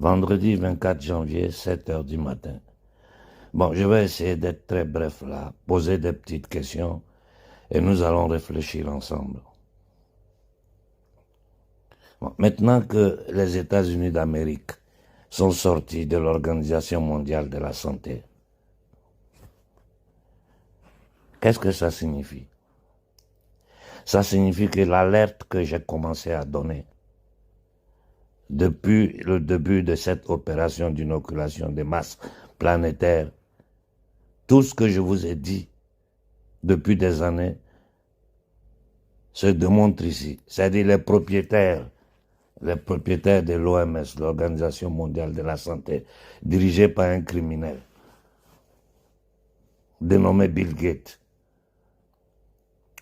Vendredi 24 janvier, 7 heures du matin. Bon, je vais essayer d'être très bref là, poser des petites questions et nous allons réfléchir ensemble. Bon, maintenant que les États-Unis d'Amérique sont sortis de l'Organisation mondiale de la santé, qu'est-ce que ça signifie? Ça signifie que l'alerte que j'ai commencé à donner depuis le début de cette opération d'inoculation des masses planétaires, tout ce que je vous ai dit depuis des années se démontre ici. C'est-à-dire les propriétaires de l'OMS, l'Organisation mondiale de la santé, dirigée par un criminel dénommé Bill Gates,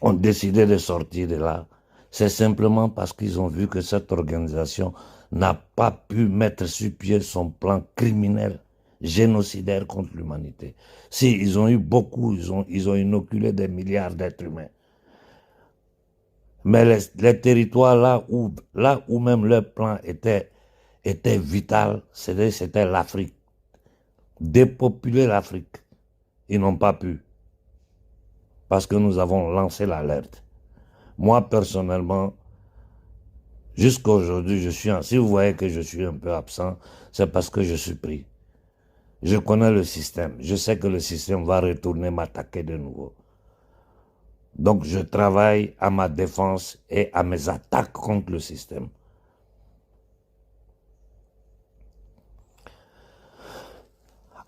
ont décidé de sortir de là. C'est simplement parce qu'ils ont vu que cette organisation n'a pas pu mettre sur pied son plan criminel, génocidaire contre l'humanité. Si, ils ont eu beaucoup, ils ont inoculé des milliards d'êtres humains. Mais les territoires là où même leur plan était vital, c'était l'Afrique. Dépopuler l'Afrique, ils n'ont pas pu. Parce que nous avons lancé l'alerte. Moi, personnellement, jusqu'à aujourd'hui, si vous voyez que je suis un peu absent, c'est parce que je suis pris. Je connais le système. Je sais que le système va retourner m'attaquer de nouveau. Donc, je travaille à ma défense et à mes attaques contre le système.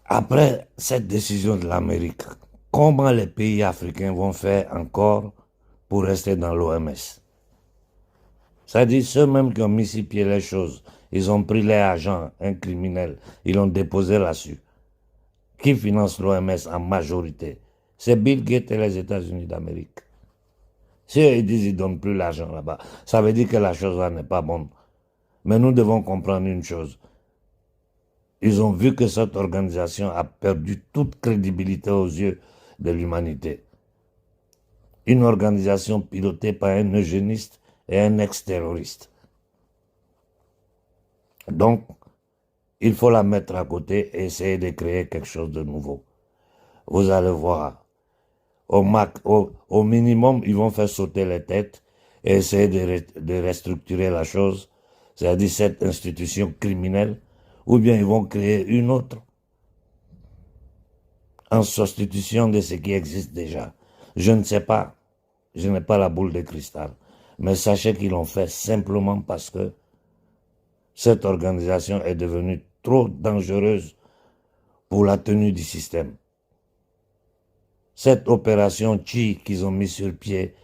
Après cette décision de l'Amérique, comment les pays africains vont faire encore pour rester dans l'OMS? C'est-à-dire ceux mêmes qui ont mis sur pied les choses, ils ont pris les agents, un criminel, ils l'ont déposé là-dessus. Qui finance l'OMS en majorité? C'est Bill Gates et les États-Unis d'Amérique. Si ils disent qu'ils ne donnent plus l'argent là-bas, ça veut dire que la chose là n'est pas bonne. Mais nous devons comprendre une chose. Ils ont vu que cette organisation a perdu toute crédibilité aux yeux de l'humanité. Une organisation pilotée par un eugéniste et un ex-terroriste. Donc, il faut la mettre à côté et essayer de créer quelque chose de nouveau. Vous allez voir. Au minimum, ils vont faire sauter les têtes et essayer de restructurer la chose, c'est-à-dire cette institution criminelle, ou bien ils vont créer une autre en substitution de ce qui existe déjà. Je ne sais pas, je n'ai pas la boule de cristal, mais sachez qu'ils l'ont fait simplement parce que cette organisation est devenue trop dangereuse pour la tenue du système. Cette opération Chi qu'ils ont mis sur pied,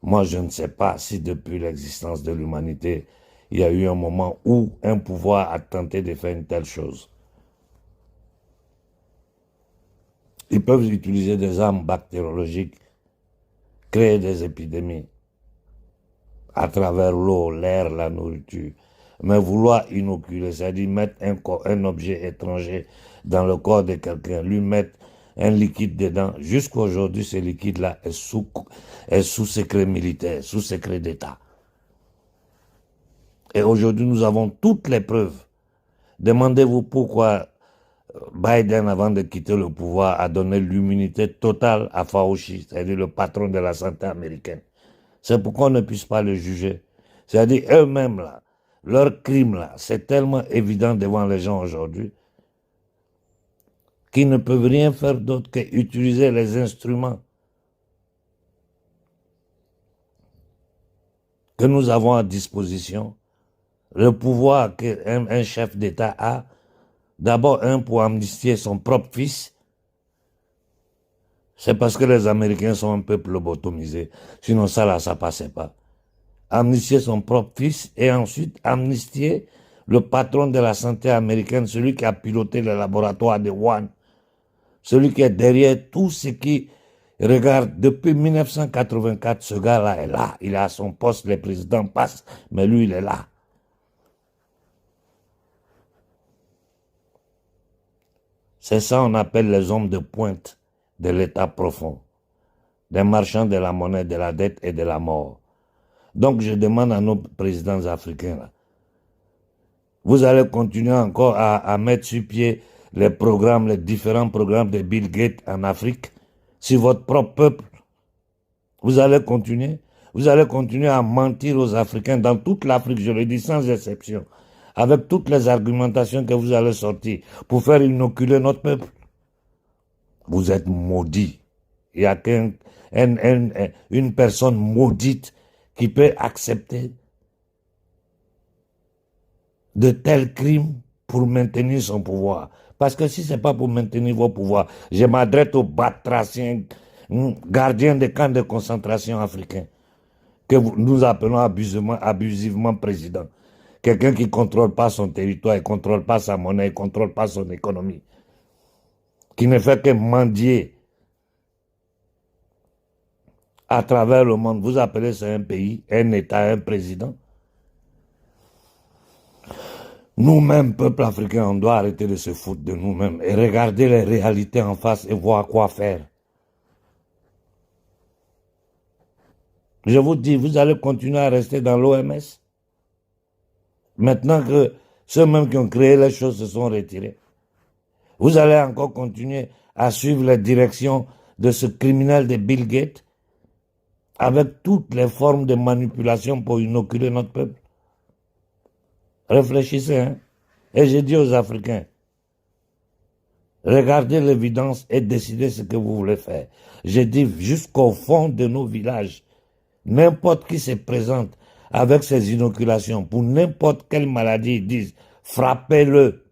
moi je ne sais pas si depuis l'existence de l'humanité, il y a eu un moment où un pouvoir a tenté de faire une telle chose. Ils peuvent utiliser des armes bactériologiques, créer des épidémies à travers l'eau, l'air, la nourriture. Mais vouloir inoculer, c'est-à-dire mettre un objet étranger dans le corps de quelqu'un, lui mettre un liquide dedans. Jusqu'à aujourd'hui, ce liquide-là est sous secret militaire, sous secret d'État. Et aujourd'hui, nous avons toutes les preuves. Demandez-vous pourquoi Biden, avant de quitter le pouvoir, a donné l'immunité totale à Fauci, c'est-à-dire le patron de la santé américaine. C'est pourquoi on ne puisse pas le juger. C'est-à-dire eux-mêmes, là, leur crime, là, c'est tellement évident devant les gens aujourd'hui qu'ils ne peuvent rien faire d'autre qu'utiliser les instruments que nous avons à disposition, le pouvoir qu'un chef d'État a, d'abord pour amnistier son propre fils. C'est parce que les Américains sont un peuple lobotomisé. Sinon ça là, ça passait pas. Amnistier son propre fils et ensuite amnistier le patron de la santé américaine, celui qui a piloté le laboratoire de Wuhan, celui qui est derrière tout ce qui regarde. Depuis 1984, ce gars-là est là. Il est à son poste, les présidents passent, mais lui, il est là. C'est ça qu'on appelle les hommes de pointe de l'état profond, des marchands de la monnaie, de la dette et de la mort. Donc je demande à nos présidents africains, là, Vous allez continuer encore à mettre sur pied les programmes, les différents programmes de Bill Gates en Afrique, sur votre propre peuple. Vous allez continuer. Vous allez continuer à mentir aux Africains dans toute l'Afrique, je le dis sans exception, avec toutes les argumentations que vous allez sortir pour faire inoculer notre peuple. Vous êtes maudits. Il n'y a qu'une personne maudite qui peut accepter de tels crimes pour maintenir son pouvoir. Parce que si ce n'est pas pour maintenir vos pouvoirs, je m'adresse aux batraciens, gardiens des camps de concentration africains, que nous appelons abusivement président. Quelqu'un qui ne contrôle pas son territoire, il ne contrôle pas sa monnaie, il ne contrôle pas son économie. Qui ne fait que mendier à travers le monde. Vous appelez ça un pays, un État, un président. Nous-mêmes, peuple africain, on doit arrêter de se foutre de nous-mêmes et regarder les réalités en face et voir quoi faire. Je vous dis, vous allez continuer à rester dans l'OMS. Maintenant que ceux-mêmes qui ont créé les choses se sont retirés. Vous allez encore continuer à suivre les directions de ce criminel de Bill Gates avec toutes les formes de manipulation pour inoculer notre peuple. Réfléchissez, hein. Et j'ai dit aux Africains, regardez l'évidence et décidez ce que vous voulez faire. J'ai dit jusqu'au fond de nos villages, n'importe qui se présente avec ces inoculations pour n'importe quelle maladie, ils disent, frappez-le,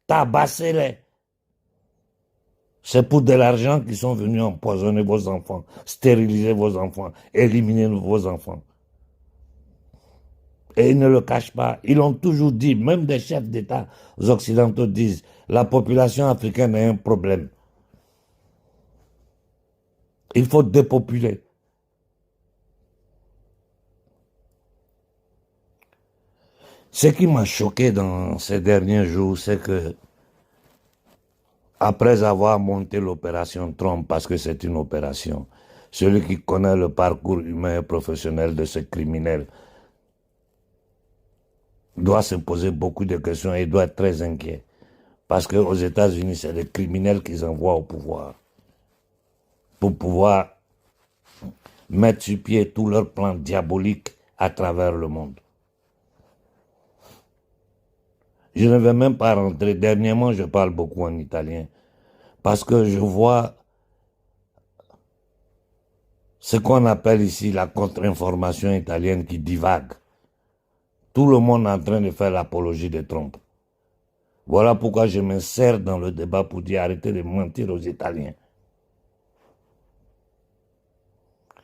tabassez-les. C'est pour de l'argent qu'ils sont venus empoisonner vos enfants, stériliser vos enfants, éliminer vos enfants. Et ils ne le cachent pas. Ils l'ont toujours dit, même des chefs d'État occidentaux disent, la population africaine a un problème. Il faut dépopuler. Ce qui m'a choqué dans ces derniers jours, c'est que après avoir monté l'opération Trump, parce que c'est une opération, celui qui connaît le parcours humain et professionnel de ce criminel doit se poser beaucoup de questions et doit être très inquiet. Parce qu'aux États-Unis, c'est les criminels qu'ils envoient au pouvoir pour pouvoir mettre sur pied tous leurs plans diaboliques à travers le monde. Je ne vais même pas rentrer. Dernièrement, je parle beaucoup en italien parce que je vois ce qu'on appelle ici la contre-information italienne qui divague. Tout le monde est en train de faire l'apologie de Trump. Voilà pourquoi je m'insère dans le débat pour dire arrêtez de mentir aux Italiens.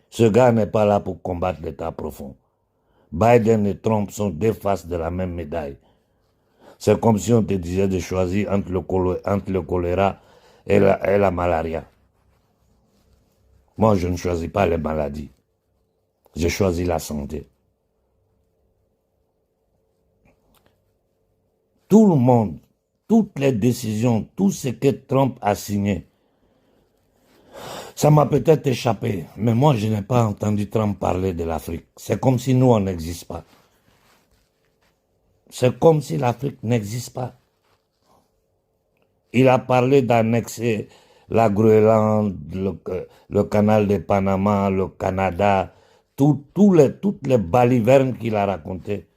Ce gars n'est pas là pour combattre l'État profond. Biden et Trump sont deux faces de la même médaille. C'est comme si on te disait de choisir entre le choléra et la malaria. Moi, je ne choisis pas les maladies. Je choisis la santé. Tout le monde, toutes les décisions, tout ce que Trump a signé, ça m'a peut-être échappé, mais moi, je n'ai pas entendu Trump parler de l'Afrique. C'est comme si nous, on n'existe pas. C'est comme si l'Afrique n'existe pas. Il a parlé d'annexer la Groenland, le canal de Panama, le Canada, toutes les balivernes qu'il a racontées.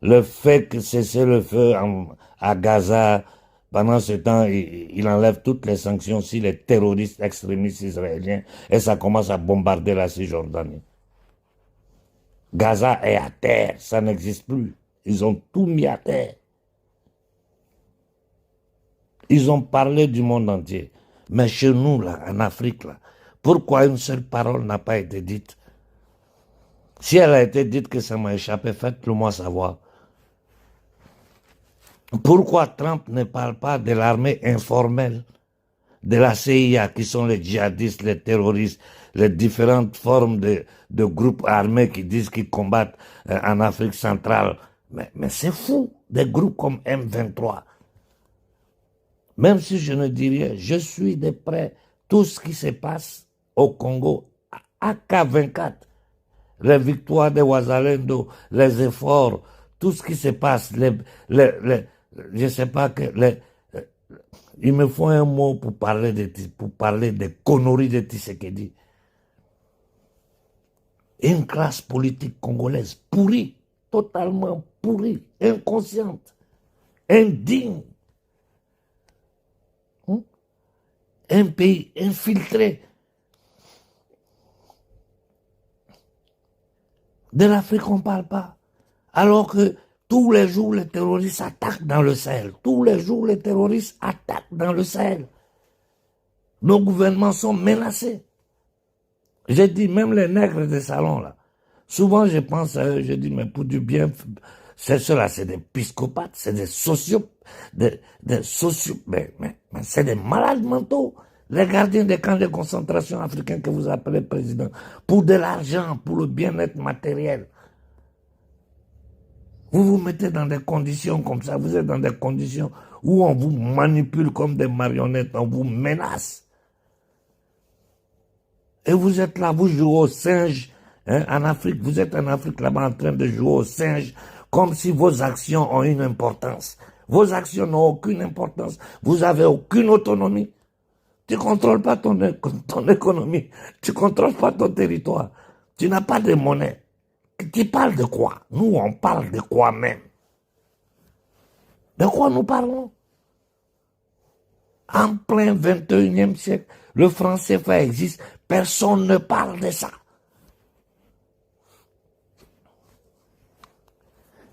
Le fait que cesser le feu à Gaza, pendant ce temps, il enlève toutes les sanctions sur les terroristes extrémistes israéliens et ça commence à bombarder la Cisjordanie. Gaza est à terre, ça n'existe plus. Ils ont tout mis à terre. Ils ont parlé du monde entier. Mais chez nous, là, en Afrique, là, pourquoi une seule parole n'a pas été dite? Si elle a été dite que ça m'a échappé, faites-le moi savoir. Pourquoi Trump ne parle pas de l'armée informelle, de la CIA, qui sont les djihadistes, les terroristes, les différentes formes de groupes armés qui disent qu'ils combattent en Afrique centrale? Mais c'est fou, des groupes comme M23. Même si je ne dis rien, je suis de près tout ce qui se passe au Congo, AK-24. les victoires des Ouazalendo, les efforts, tout ce qui se passe, je sais pas que il me faut un mot pour parler des conneries de Tshisekedi. Une classe politique congolaise pourrie, totalement pourrie, inconsciente, indigne. Un pays infiltré. De l'Afrique, on ne parle pas. Alors que tous les jours, les terroristes attaquent dans le Sahel. Tous les jours, les terroristes attaquent dans le Sahel. Nos gouvernements sont menacés. J'ai dit, même les nègres des salons, là. Souvent, je pense à eux, je dis, mais pour du bien, ceux-là, c'est des psychopathes, c'est des mais c'est des malades mentaux. Les gardiens des camps de concentration africains que vous appelez président, pour de l'argent, pour le bien-être matériel. Vous vous mettez dans des conditions comme ça, vous êtes dans des conditions où on vous manipule comme des marionnettes, on vous menace. Et vous êtes là, vous jouez au singe, hein, en Afrique, vous êtes en Afrique là-bas en train de jouer au singe, comme si vos actions ont une importance. Vos actions n'ont aucune importance, vous n'avez aucune autonomie. Tu ne contrôles pas ton économie, tu ne contrôles pas ton territoire, tu n'as pas de monnaie. Tu parles de quoi? Nous, on parle de quoi même? De quoi nous parlons? En plein 21e siècle, le franc CFA existe, personne ne parle de ça.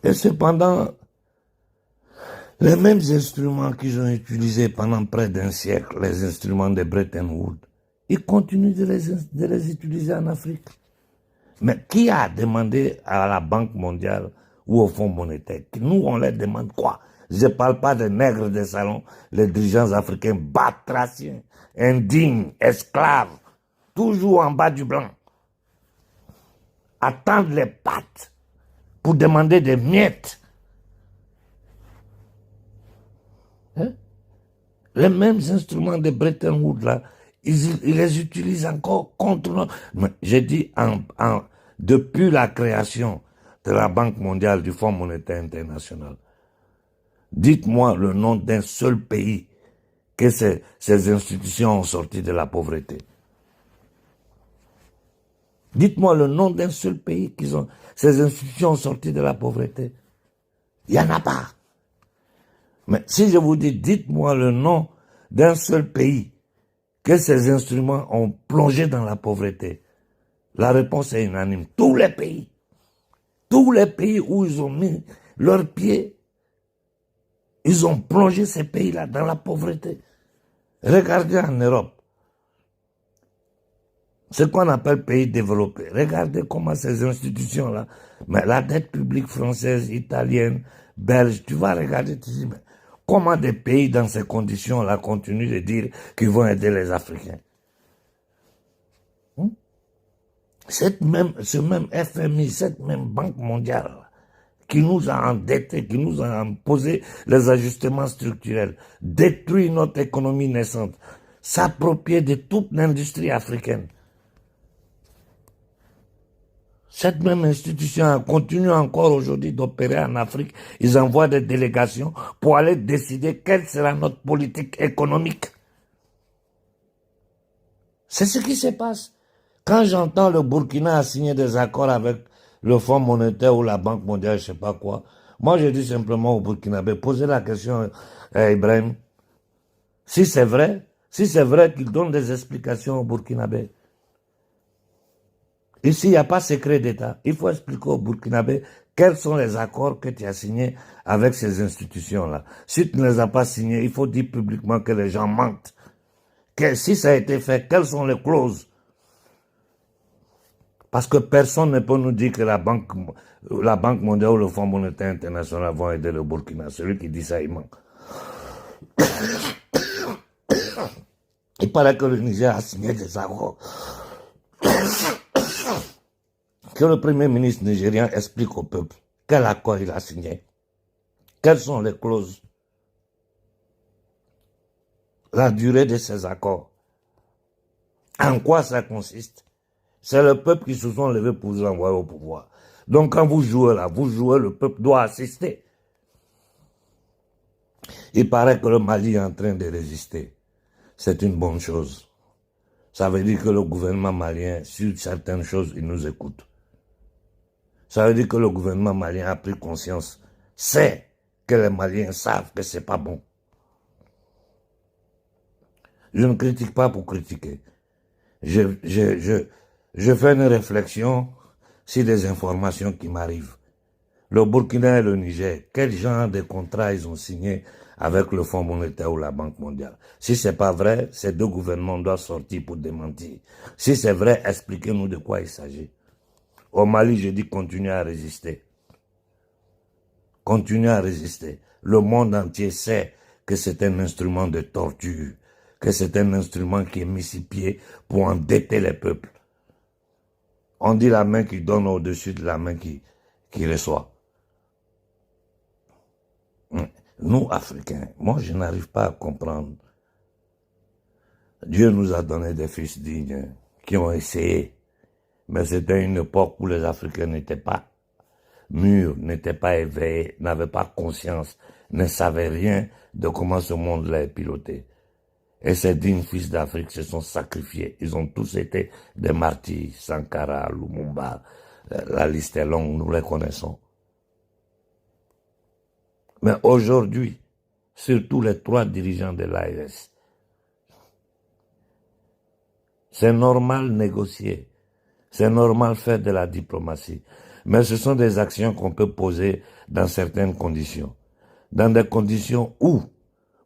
Et cependant, les mêmes instruments qu'ils ont utilisés pendant près d'un siècle, les instruments de Bretton Woods, ils continuent de les utiliser en Afrique. Mais qui a demandé à la Banque mondiale ou au Fonds monétaire? Nous, on leur demande quoi? Je ne parle pas des nègres des salons, les dirigeants africains batraciens, indignes, esclaves, toujours en bas du blanc. Attendre les pattes pour demander des miettes. Hein? Les mêmes instruments de Bretton Woods, là, ils les utilisent encore contre nous. Mais j'ai dit, depuis la création de la Banque mondiale, du Fonds monétaire international, dites-moi le nom d'un seul pays que ces institutions ont sorti de la pauvreté. Dites-moi le nom d'un seul pays ces institutions ont sorti de la pauvreté. Il n'y en a pas. Mais si je vous dis, dites-moi le nom d'un seul pays que ces instruments ont plongé dans la pauvreté, la réponse est unanime. Tous les pays où ils ont mis leurs pieds, ils ont plongé ces pays-là dans la pauvreté. Regardez en Europe, ce qu'on appelle pays développés. Regardez comment ces institutions-là, mais la dette publique française, italienne, belge, tu vas regarder, tu dis, mais comment des pays dans ces conditions-là continuent de dire qu'ils vont aider les Africains? Ce même FMI, cette même Banque mondiale, qui nous a endettés, qui nous a imposé les ajustements structurels, détruit notre économie naissante, s'approprier de toute l'industrie africaine. Cette même institution continue encore aujourd'hui d'opérer en Afrique. Ils envoient des délégations pour aller décider quelle sera notre politique économique. C'est ce qui se passe. Quand j'entends le Burkina signer des accords avec le Fonds monétaire ou la Banque mondiale, je ne sais pas quoi, moi je dis simplement au Burkinabé, posez la question à Ibrahim, si c'est vrai qu'il donne des explications au Burkinabé. Ici, il n'y a pas secret d'État. Il faut expliquer au Burkinabé quels sont les accords que tu as signés avec ces institutions-là. Si tu ne les as pas signés, il faut dire publiquement que les gens mentent. Que si ça a été fait, quelles sont les clauses? Parce que personne ne peut nous dire que la Banque mondiale ou le Fonds monétaire international vont aider le Burkina. Celui qui dit ça, il manque. Il paraît que le Niger a signé des accords. Que le Premier ministre nigérien explique au peuple quel accord il a signé. Quelles sont les clauses? La durée de ces accords. En quoi ça consiste? C'est le peuple qui se sont levés pour vous envoyer au pouvoir. Donc quand vous jouez là, vous jouez, le peuple doit assister. Il paraît que le Mali est en train de résister. C'est une bonne chose. Ça veut dire que le gouvernement malien, sur certaines choses, il nous écoute. Ça veut dire que le gouvernement malien a pris conscience, sait que les Maliens savent que c'est pas bon. Je ne critique pas pour critiquer. Je fais une réflexion sur des informations qui m'arrivent. Le Burkina et le Niger, quel genre de contrat ils ont signé avec le Fonds monétaire ou la Banque mondiale? Si c'est pas vrai, ces deux gouvernements doivent sortir pour démentir. Si c'est vrai, expliquez-nous de quoi il s'agit. Au Mali, je dis continuez à résister. Continuez à résister. Le monde entier sait que c'est un instrument de torture, que c'est un instrument qui est mis sur pied pour endetter les peuples. On dit la main qui donne au-dessus de la main qui reçoit. Nous, Africains, moi je n'arrive pas à comprendre. Dieu nous a donné des fils dignes qui ont essayé. Mais c'était une époque où les Africains n'étaient pas mûrs, n'étaient pas éveillés, n'avaient pas conscience, ne savaient rien de comment ce monde-là est piloté. Et ces dignes fils d'Afrique se sont sacrifiés. Ils ont tous été des martyrs. Sankara, Lumumba, la liste est longue, nous les connaissons. Mais aujourd'hui, surtout les trois dirigeants de l'AES, c'est normal négocier, c'est normal faire de la diplomatie, mais ce sont des actions qu'on peut poser dans certaines conditions. Dans des conditions où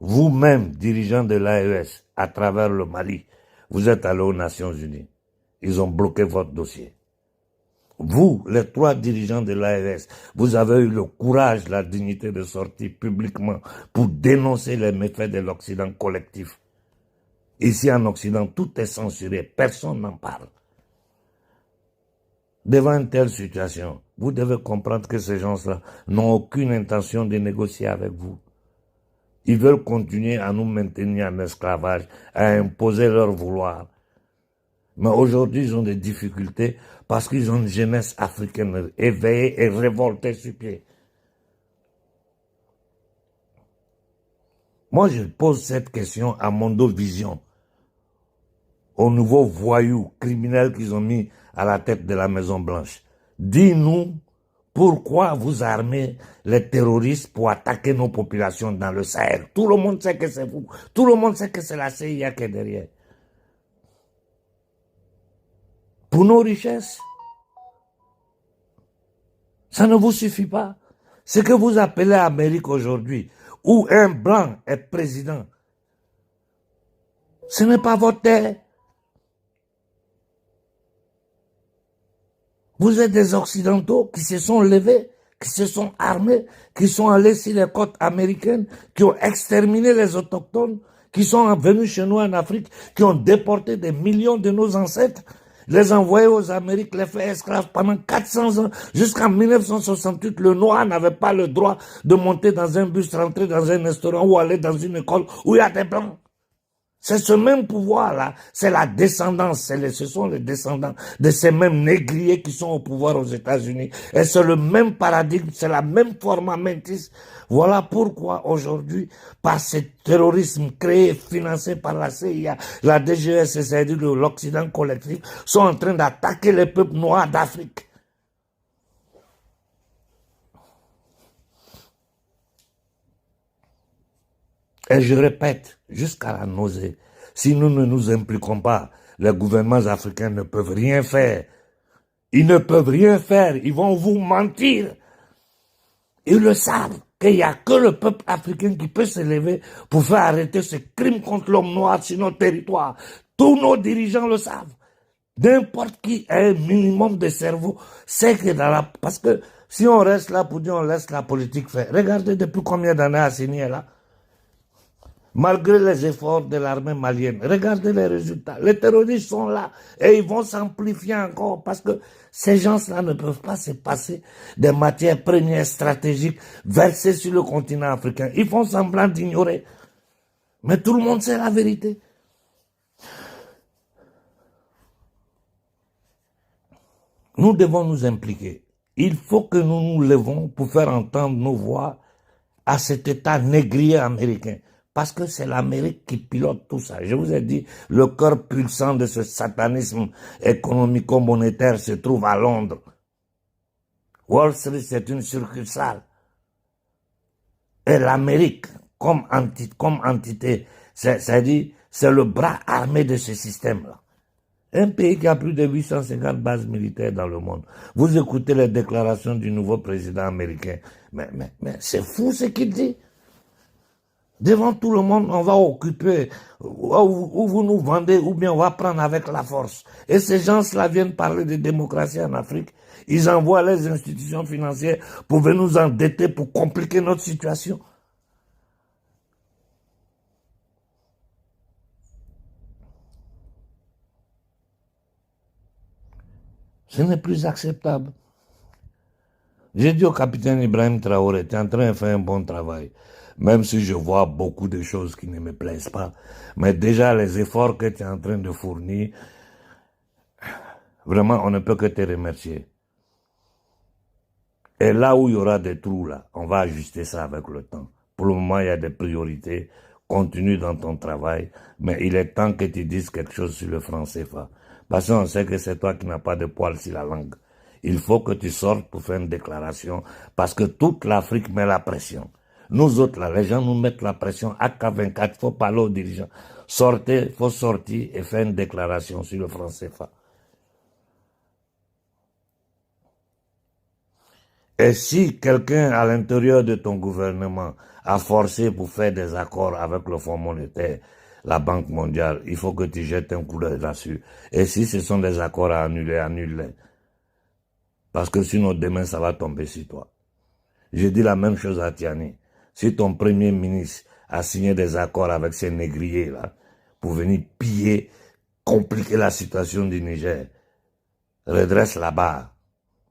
vous-même, dirigeant de l'AES, à travers le Mali, vous êtes allé aux Nations Unies. Ils ont bloqué votre dossier. Vous, les trois dirigeants de l'AES, vous avez eu le courage, la dignité de sortir publiquement pour dénoncer les méfaits de l'Occident collectif. Ici en Occident, tout est censuré, personne n'en parle. Devant une telle situation, vous devez comprendre que ces gens-là n'ont aucune intention de négocier avec vous. Ils veulent continuer à nous maintenir en esclavage, à imposer leur vouloir. Mais aujourd'hui, ils ont des difficultés parce qu'ils ont une jeunesse africaine éveillée et révoltée sur pied. Moi, je pose cette question à Mondovision, aux nouveaux voyous criminels qu'ils ont mis à la tête de la Maison Blanche. Dis-nous pourquoi vous armez les terroristes pour attaquer nos populations dans le Sahel. Tout le monde sait que c'est vous. Tout le monde sait que c'est la CIA qui est derrière. Pour nos richesses. Ça ne vous suffit pas. Ce que vous appelez Amérique aujourd'hui, où un blanc est président, ce n'est pas votre terre. Vous êtes des Occidentaux qui se sont levés, qui se sont armés, qui sont allés sur les côtes américaines, qui ont exterminé les autochtones, qui sont venus chez nous en Afrique, qui ont déporté des millions de nos ancêtres, les envoyer aux Amériques, les faire esclaves pendant 400 ans. Jusqu'en 1968, le noir n'avait pas le droit de monter dans un bus, rentrer dans un restaurant ou aller dans une école où il y a des blancs. C'est ce même pouvoir-là, c'est la descendance, ce sont les descendants de ces mêmes négriers qui sont au pouvoir aux États-Unis. Et c'est le même paradigme, c'est la même forma mentis. Voilà pourquoi aujourd'hui, par ce terrorisme créé et financé par la CIA, la DGS, c'est-à-dire l'Occident collectif, sont en train d'attaquer les peuples noirs d'Afrique. Et je répète, jusqu'à la nausée, si nous ne nous impliquons pas, les gouvernements africains ne peuvent rien faire. Ils ne peuvent rien faire, ils vont vous mentir. Ils le savent, qu'il n'y a que le peuple africain qui peut se lever pour faire arrêter ce crime contre l'homme noir sur notre territoire. Tous nos dirigeants le savent. N'importe qui a un minimum de cerveau sait que parce que si on reste là pour dire on laisse la politique faire, regardez depuis combien d'années Assini est là. Malgré les efforts de l'armée malienne, regardez les résultats. Les terroristes sont là et ils vont s'amplifier encore parce que ces gens-là ne peuvent pas se passer des matières premières stratégiques versées sur le continent africain. Ils font semblant d'ignorer. Mais tout le monde sait la vérité. Nous devons nous impliquer. Il faut que nous nous levons pour faire entendre nos voix à cet État négrier américain. Parce que c'est l'Amérique qui pilote tout ça. Je vous ai dit, le cœur pulsant de ce satanisme économico-monétaire se trouve à Londres. Wall Street, c'est une succursale. Et l'Amérique, comme entité, c'est-à-dire, c'est le bras armé de ce système-là. Un pays qui a plus de 850 bases militaires dans le monde. Vous écoutez les déclarations du nouveau président américain. Mais c'est fou ce qu'il dit. Devant tout le monde, on va occuper, ou vous nous vendez, ou bien on va prendre avec la force. Et ces gens-là viennent parler de démocratie en Afrique. Ils envoient les institutions financières pour venir nous endetter, pour compliquer notre situation. Ce n'est plus acceptable. J'ai dit au capitaine Ibrahim Traoré, tu es en train de faire un bon travail. Même si je vois beaucoup de choses qui ne me plaisent pas. Mais déjà, les efforts que tu es en train de fournir, vraiment, on ne peut que te remercier. Et là où il y aura des trous, là, on va ajuster ça avec le temps. Pour le moment, il y a des priorités. Continue dans ton travail. Mais il est temps que tu dises quelque chose sur le franc CFA. Parce qu'on sait que c'est toi qui n'as pas de poil sur la langue. Il faut que tu sortes pour faire une déclaration. Parce que toute l'Afrique met la pression. Nous autres, là, les gens nous mettent la pression. AK24, il faut parler aux dirigeants. Sortez, il faut sortir et faire une déclaration sur le franc CFA. Et si quelqu'un à l'intérieur de ton gouvernement a forcé pour faire des accords avec le Fonds monétaire, la Banque mondiale, il faut que tu jettes un coup d'œil là-dessus. Et si ce sont des accords à annuler, annule-les. Parce que sinon, demain, ça va tomber sur toi. J'ai dit la même chose à Tiani. Si ton premier ministre a signé des accords avec ces négriers-là, pour venir piller, compliquer la situation du Niger, redresse la barre.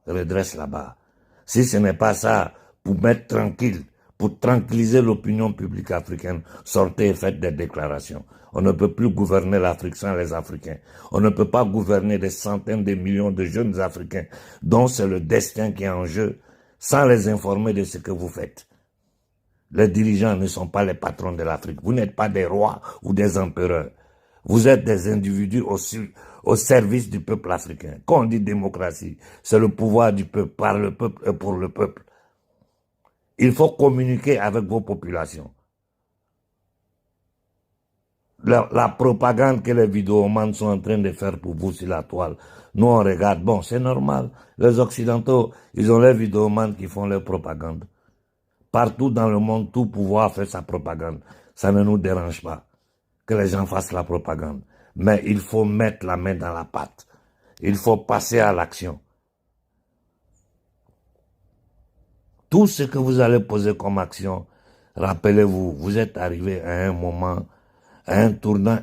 Redresse la barre. Si ce n'est pas ça, pour mettre tranquille, pour tranquilliser l'opinion publique africaine, sortez et faites des déclarations. On ne peut plus gouverner l'Afrique sans les Africains. On ne peut pas gouverner des centaines de millions de jeunes Africains dont c'est le destin qui est en jeu sans les informer de ce que vous faites. Les dirigeants ne sont pas les patrons de l'Afrique. Vous n'êtes pas des rois ou des empereurs. Vous êtes des individus au service du peuple africain. Quand on dit démocratie, c'est le pouvoir du peuple, par le peuple et pour le peuple. Il faut communiquer avec vos populations. La propagande que les vidéomans sont en train de faire pour vous sur la toile, nous on regarde, bon c'est normal. Les Occidentaux, ils ont les vidéomans qui font leur propagande. Partout dans le monde, tout pouvoir fait sa propagande. Ça ne nous dérange pas que les gens fassent la propagande. Mais il faut mettre la main dans la pâte. Il faut passer à l'action. Tout ce que vous allez poser comme action, rappelez-vous, vous êtes arrivé à un moment, à un tournant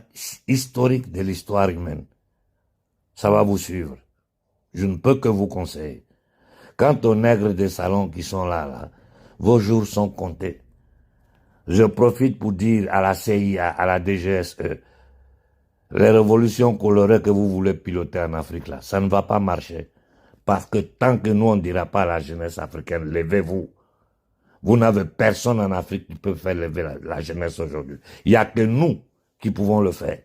historique de l'histoire humaine. Ça va vous suivre. Je ne peux que vous conseiller. Quant aux nègres des salons qui sont là, vos jours sont comptés. Je profite pour dire à la CIA, à la DGSE, les révolutions colorées que vous voulez piloter en Afrique, là, ça ne va pas marcher. Parce que tant que nous, on ne dira pas à la jeunesse africaine, levez-vous. Vous n'avez personne en Afrique qui peut faire lever la jeunesse aujourd'hui. Il n'y a que nous qui pouvons le faire.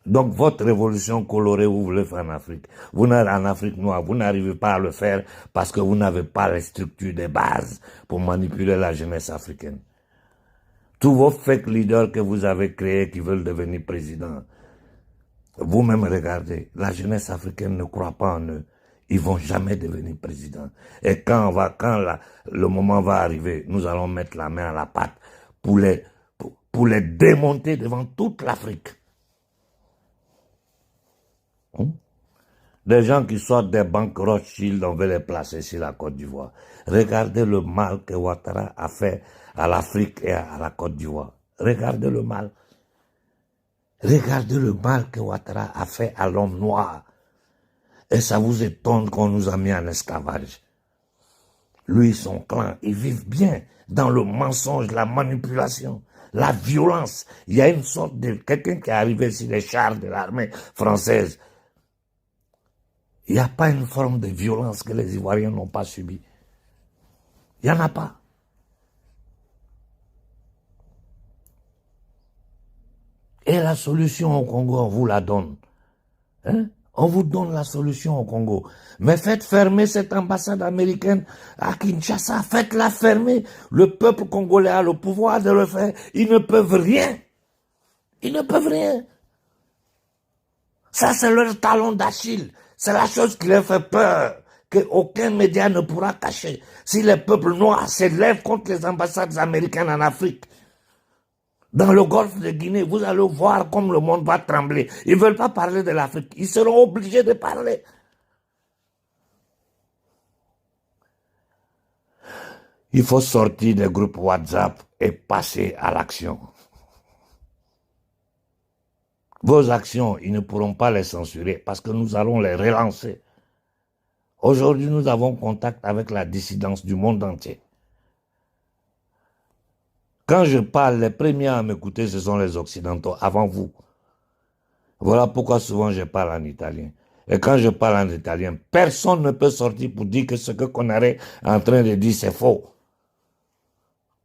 Donc, votre révolution colorée, vous voulez faire en Afrique. Vous n'êtes en Afrique noire, vous n'arrivez pas à le faire parce que vous n'avez pas les structures de base pour manipuler la jeunesse africaine. Tous vos fake leaders que vous avez créés qui veulent devenir président, vous-même regardez, la jeunesse africaine ne croit pas en eux. Ils vont jamais devenir président. Et quand le moment va arriver, nous allons mettre la main à la pâte pour les démonter devant toute l'Afrique. Des gens qui sortent des banques Rothschild, on veut les placer sur la Côte d'Ivoire. Regardez le mal que Ouattara a fait à l'Afrique et à la Côte d'Ivoire. Regardez le mal. Regardez le mal que Ouattara a fait à l'homme noir. Et ça vous étonne qu'on nous a mis en esclavage. Lui et son clan, ils vivent bien dans le mensonge, la manipulation, la violence. Il y a une sorte de quelqu'un qui est arrivé sur les chars de l'armée française. Il n'y a pas une forme de violence que les Ivoiriens n'ont pas subie. Il n'y en a pas. Et la solution au Congo, on vous la donne. Hein? On vous donne la solution au Congo. Mais faites fermer cette ambassade américaine à Kinshasa. Faites-la fermer. Le peuple congolais a le pouvoir de le faire. Ils ne peuvent rien. Ils ne peuvent rien. Ça, c'est leur talon d'Achille. C'est la chose qui leur fait peur, qu'aucun média ne pourra cacher. Si les peuples noirs s'élèvent contre les ambassades américaines en Afrique, dans le golfe de Guinée, vous allez voir comme le monde va trembler. Ils ne veulent pas parler de l'Afrique. Ils seront obligés de parler. Il faut sortir des groupes WhatsApp et passer à l'action. Vos actions, ils ne pourront pas les censurer parce que nous allons les relancer. Aujourd'hui, nous avons contact avec la dissidence du monde entier. Quand je parle, les premiers à m'écouter, ce sont les Occidentaux, avant vous. Voilà pourquoi souvent je parle en italien. Et quand je parle en italien, personne ne peut sortir pour dire que ce que Konaré est en train de dire, c'est faux.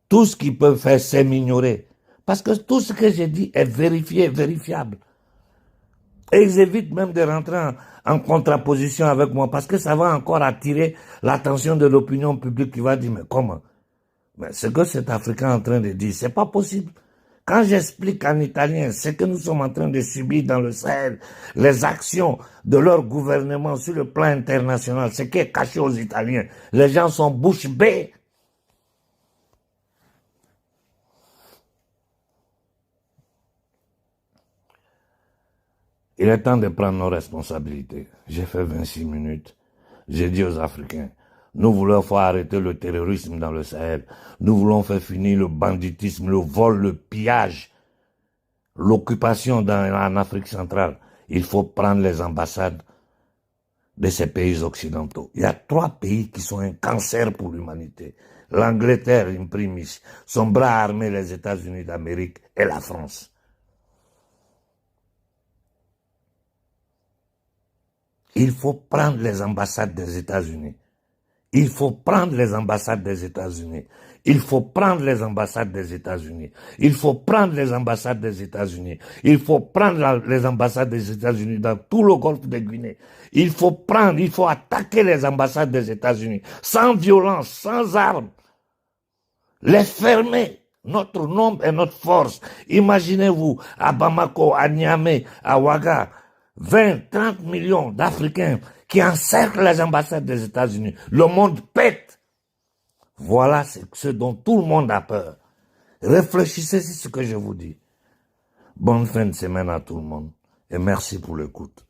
Tout ce qu'ils peuvent faire, c'est m'ignorer. Parce que tout ce que j'ai dit est vérifié, vérifiable. Et ils évitent même de rentrer en contraposition avec moi parce que ça va encore attirer l'attention de l'opinion publique qui va dire, mais comment? Mais ce que cet Africain est en train de dire, c'est pas possible. Quand j'explique en italien ce que nous sommes en train de subir dans le Sahel, les actions de leur gouvernement sur le plan international, ce qui est caché aux Italiens, les gens sont bouche bée. Il est temps de prendre nos responsabilités. J'ai fait 26 minutes. J'ai dit aux Africains, nous voulons faire arrêter le terrorisme dans le Sahel. Nous voulons faire finir le banditisme, le vol, le pillage, l'occupation en Afrique centrale. Il faut prendre les ambassades de ces pays occidentaux. Il y a 3 pays qui sont un cancer pour l'humanité. L'Angleterre, imprimis, son bras armé, les États-Unis d'Amérique et la France. Il faut prendre les ambassades des États-Unis. Il faut prendre les ambassades des États-Unis. Il faut prendre les ambassades des États-Unis. Il faut prendre les ambassades des États-Unis. Il faut prendre les ambassades des États-Unis dans tout le golfe de Guinée. Il faut attaquer les ambassades des États-Unis sans violence, sans armes. Les fermer. Notre nombre et notre force. Imaginez-vous à Bamako, à Niamey, à Ouaga, 20, 30 millions d'Africains qui encerclent les ambassades des États-Unis. Le monde pète. Voilà ce dont tout le monde a peur. Réfléchissez sur ce que je vous dis. Bonne fin de semaine à tout le monde et merci pour l'écoute.